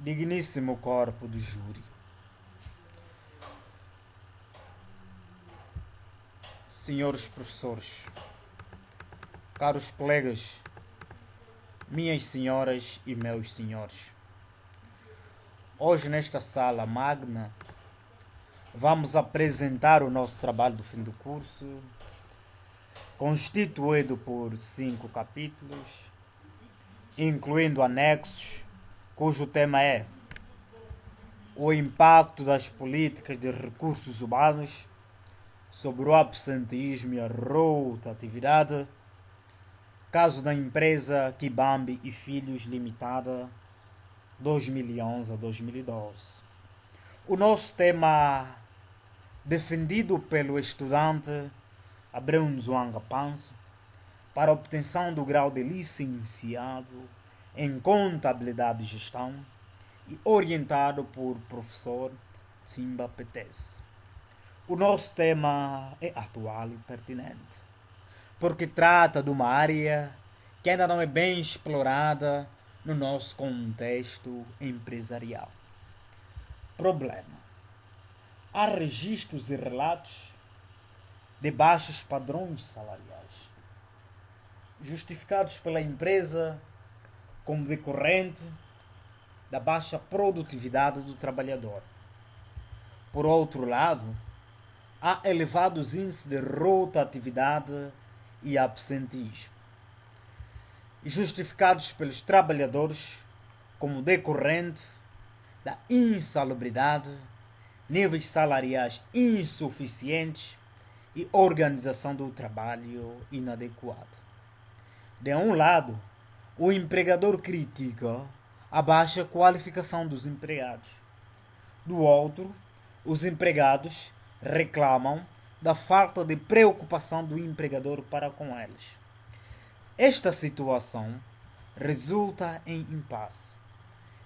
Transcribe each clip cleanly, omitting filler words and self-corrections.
Digníssimo corpo do júri, senhores professores, caros colegas, minhas senhoras e meus senhores, hoje nesta sala magna vamos apresentar o nosso trabalho do fim do curso, constituído por 5 capítulos, incluindo anexos, cujo tema é o impacto das políticas de recursos humanos sobre o absenteísmo e a rotatividade, caso da empresa Kibambi e Filhos Limitada, 2011 a 2012. O nosso tema, defendido pelo estudante Abreu Nzuanga Panso, para a obtenção do grau de licenciado em Contabilidade e Gestão e orientado por professor Tsimba Petese. O nosso tema é atual e pertinente, porque trata de uma área que ainda não é bem explorada no nosso contexto empresarial. Problema: há registros e relatos de baixos padrões salariais, justificados pela empresa como decorrente da baixa produtividade do trabalhador. Por outro lado, há elevados índices de rotatividade e absenteísmo, justificados pelos trabalhadores como decorrente da insalubridade, níveis salariais insuficientes e organização do trabalho inadequada. De um lado, o empregador critica a baixa qualificação dos empregados. Do outro, os empregados reclamam da falta de preocupação do empregador para com eles. Esta situação resulta em impasse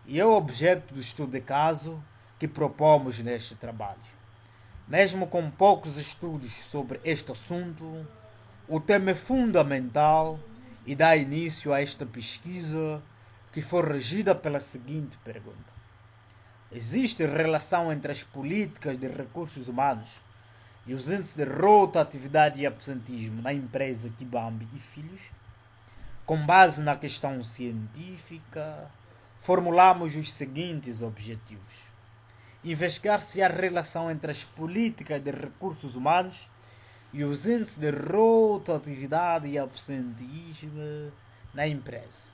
e é o objeto do estudo de caso que propomos neste trabalho. Mesmo com poucos estudos sobre este assunto, o tema é fundamental e dá início a esta pesquisa, que foi regida pela seguinte pergunta: existe relação entre as políticas de recursos humanos e os índices de rotatividade e absentismo na empresa Kibambi e Filhos? Com base na questão científica, formulamos os seguintes objetivos: investigar se há relação entre as políticas de recursos humanos e os índices de rotatividade e absenteísmo na empresa.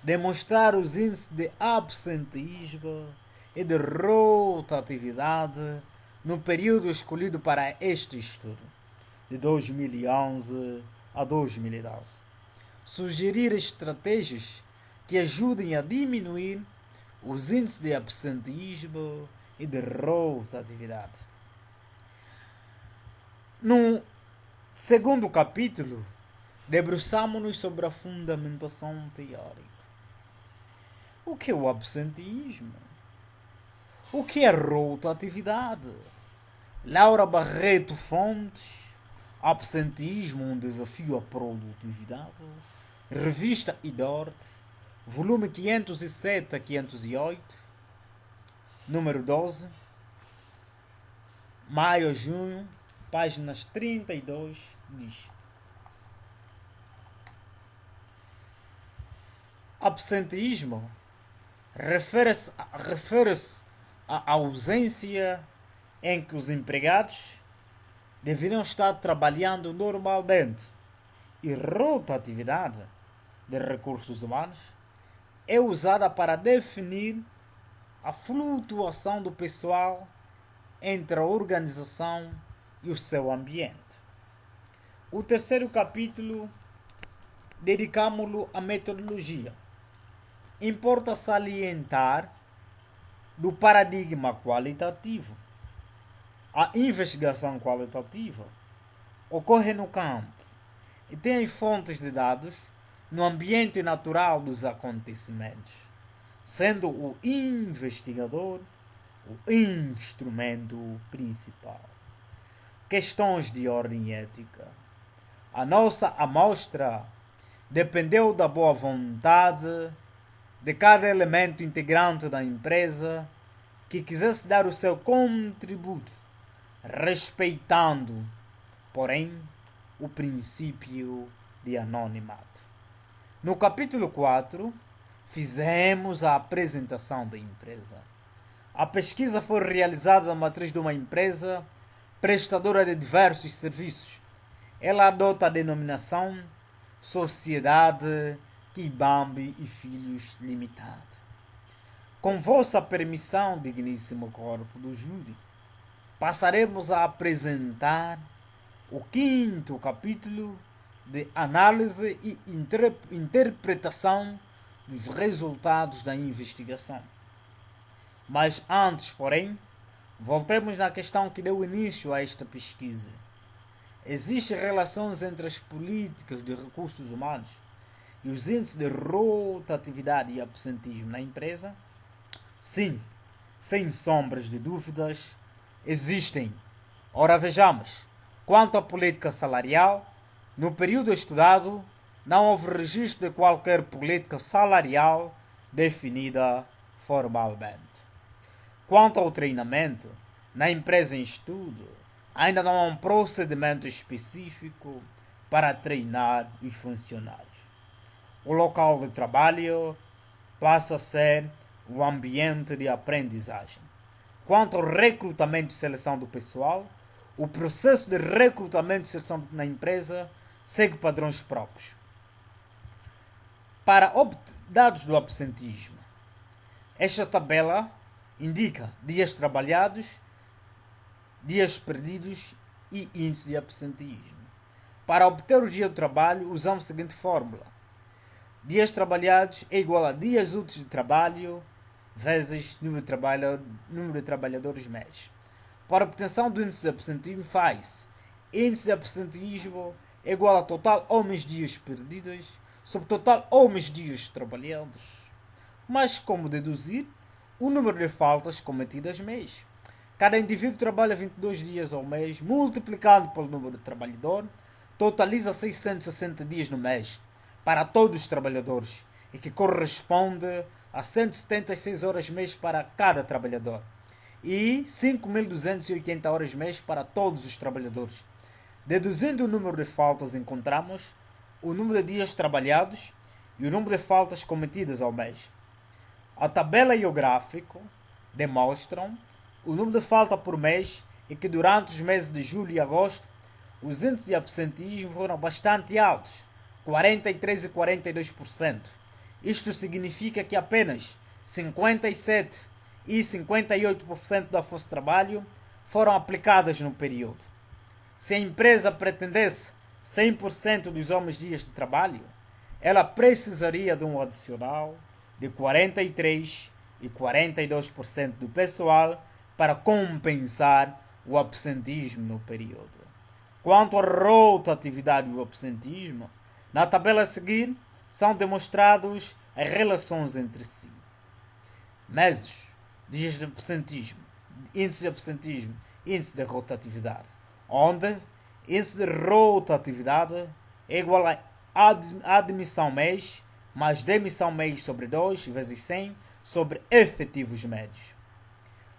Demonstrar os índices de absenteísmo e de rotatividade no período escolhido para este estudo, de 2011 a 2012. Sugerir estratégias que ajudem a diminuir os índices de absenteísmo e de rotatividade. No segundo capítulo, debruçamos-nos sobre a fundamentação teórica. O que é o absenteísmo? O que é rotatividade? Laura Barreto Fontes, Absenteísmo, um desafio à produtividade. Revista IDORT, volume 507 a 508, número 12, maio a junho, páginas 32, diz: absenteísmo refere-se à ausência em que os empregados deveriam estar trabalhando normalmente, e rotatividade de recursos humanos é usada para definir a flutuação do pessoal entre a organização e o seu ambiente. O terceiro capítulo dedicamos-lo à metodologia. Importa salientar do paradigma qualitativo. A investigação qualitativa ocorre no campo e tem fontes de dados no ambiente natural dos acontecimentos, sendo o investigador o instrumento principal. Questões de ordem ética. A nossa amostra dependeu da boa vontade de cada elemento integrante da empresa que quisesse dar o seu contributo, respeitando, porém, o princípio de anonimato. No capítulo 4, fizemos a apresentação da empresa. A pesquisa foi realizada na matriz de uma empresa prestadora de diversos serviços. Ela adota a denominação Sociedade Kibambi e Filhos Limitada. Com vossa permissão, digníssimo corpo do júri, passaremos a apresentar o 5º capítulo de análise e interpretação dos resultados da investigação. Mas antes, porém, voltemos na questão que deu início a esta pesquisa. Existem relações entre as políticas de recursos humanos e os índices de rotatividade e absentismo na empresa? Sim, sem sombras de dúvidas, existem. Ora, vejamos. Quanto à política salarial, no período estudado, não houve registro de qualquer política salarial definida formalmente. Quanto ao treinamento, na empresa em estudo, ainda não há um procedimento específico para treinar os funcionários. O local de trabalho passa a ser o ambiente de aprendizagem. Quanto ao recrutamento e seleção do pessoal, o processo de recrutamento e seleção na empresa segue padrões próprios. Para dados do absentismo, esta tabela indica dias trabalhados, dias perdidos e índice de absentismo. Para obter o dia do trabalho, usamos a seguinte fórmula: dias trabalhados é igual a dias úteis de trabalho vezes número de trabalhadores mês. Para a obtenção do índice de absentismo, faz índice de absentismo é igual a total homens dias perdidos sobre total homens dias trabalhados. Mas como deduzir o número de faltas cometidas mês? Cada indivíduo trabalha 22 dias ao mês, multiplicado pelo número de trabalhador, totaliza 660 dias no mês para todos os trabalhadores, e que corresponde a 176 horas mês para cada trabalhador e 5.280 horas mês para todos os trabalhadores. Deduzindo o número de faltas, encontramos o número de dias trabalhados e o número de faltas cometidas ao mês. A tabela e o gráfico demonstram o número de faltas por mês e que durante os meses de julho e agosto os índices de absentismo foram bastante altos, 43% e 42%. Isto significa que apenas 57% e 58% da força de trabalho foram aplicadas no período. Se a empresa pretendesse 100% dos homens dias de trabalho, ela precisaria de um adicional de 43% e 42% do pessoal para compensar o absentismo no período. Quanto à rotatividade e o absentismo, na tabela a seguir são demonstrados as relações entre si. Meses, dias de absentismo, índice de absentismo, índice de rotatividade, onde índice de rotatividade é igual a admissão mês mais demissão mês sobre 2 vezes 100 sobre efetivos médios.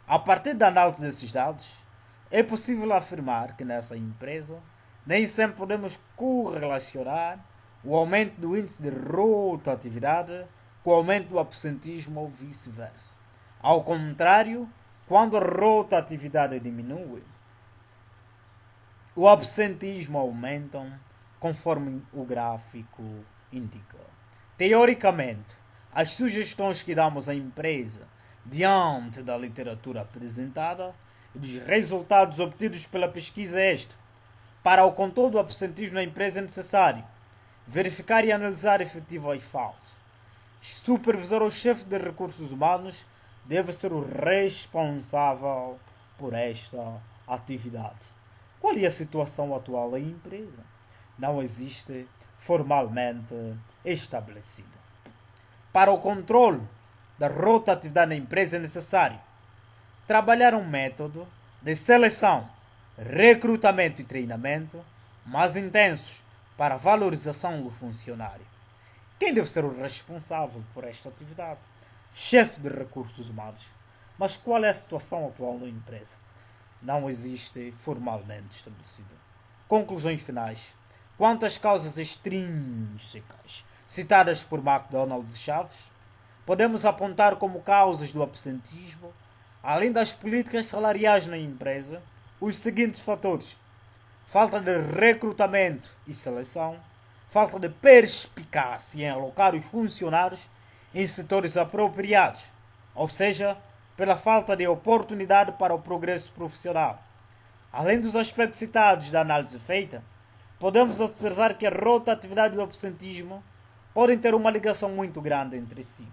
A partir da análise desses dados, é possível afirmar que nessa empresa nem sempre podemos correlacionar o aumento do índice de rotatividade com o aumento do absentismo ou vice-versa. Ao contrário, quando a rotatividade diminui, o absentismo aumenta conforme o gráfico indica. Teoricamente, as sugestões que damos à empresa diante da literatura apresentada e dos resultados obtidos pela pesquisa é esta: para o controle do absentismo na empresa é necessário verificar e analisar efetivo e falso. Supervisor ou chefe de recursos humanos deve ser o responsável por esta atividade. Qual é a situação atual da empresa? Não existe formalmente estabelecida. Para o controle da rotatividade na empresa é necessário trabalhar um método de seleção, recrutamento e treinamento mais intensos para a valorização do funcionário. Quem deve ser o responsável por esta atividade? Chefe de recursos humanos. Mas qual é a situação atual na empresa? Não existe formalmente estabelecido. Conclusões finais. Quanto às causas extrínsecas citadas por McDonald's e Chaves, podemos apontar como causas do absentismo, além das políticas salariais na empresa, os seguintes fatores: falta de recrutamento e seleção, falta de perspicácia em alocar os funcionários em setores apropriados, ou seja, pela falta de oportunidade para o progresso profissional. Além dos aspectos citados da análise feita, podemos observar que a rotatividade e o absentismo podem ter uma ligação muito grande entre si.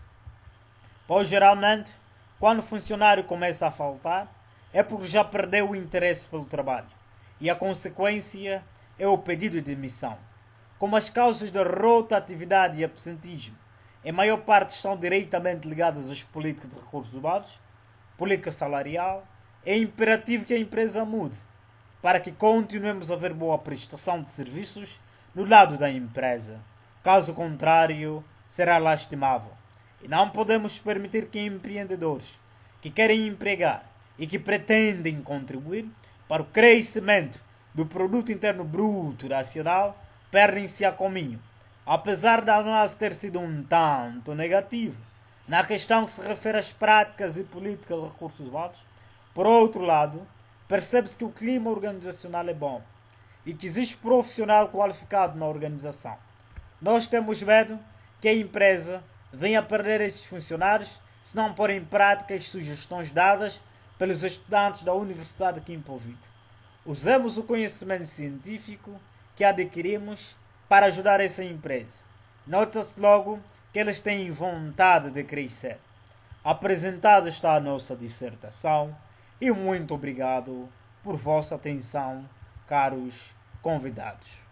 Pois, geralmente, quando o funcionário começa a faltar, é porque já perdeu o interesse pelo trabalho, e a consequência é o pedido de demissão. Como as causas da rotatividade e absentismo, em maior parte estão diretamente ligadas às políticas de recursos humanos, política salarial, é imperativo que a empresa mude, para que continuemos a ver boa prestação de serviços no lado da empresa. Caso contrário, será lastimável. E não podemos permitir que empreendedores que querem empregar e que pretendem contribuir para o crescimento do produto interno bruto nacional perdem-se a caminho. Apesar da análise ter sido um tanto negativa na questão que se refere às práticas e políticas de recursos humanos, por outro lado, percebe-se que o clima organizacional é bom e que existe profissional qualificado na organização. Nós temos medo que a empresa venha a perder esses funcionários se não pôr em prática as sugestões dadas pelos estudantes da Universidade de Kimpovit. Usemos o conhecimento científico que adquirimos para ajudar essa empresa. Nota-se logo que eles têm vontade de crescer. Apresentada está a nossa dissertação e muito obrigado por vossa atenção, caros convidados.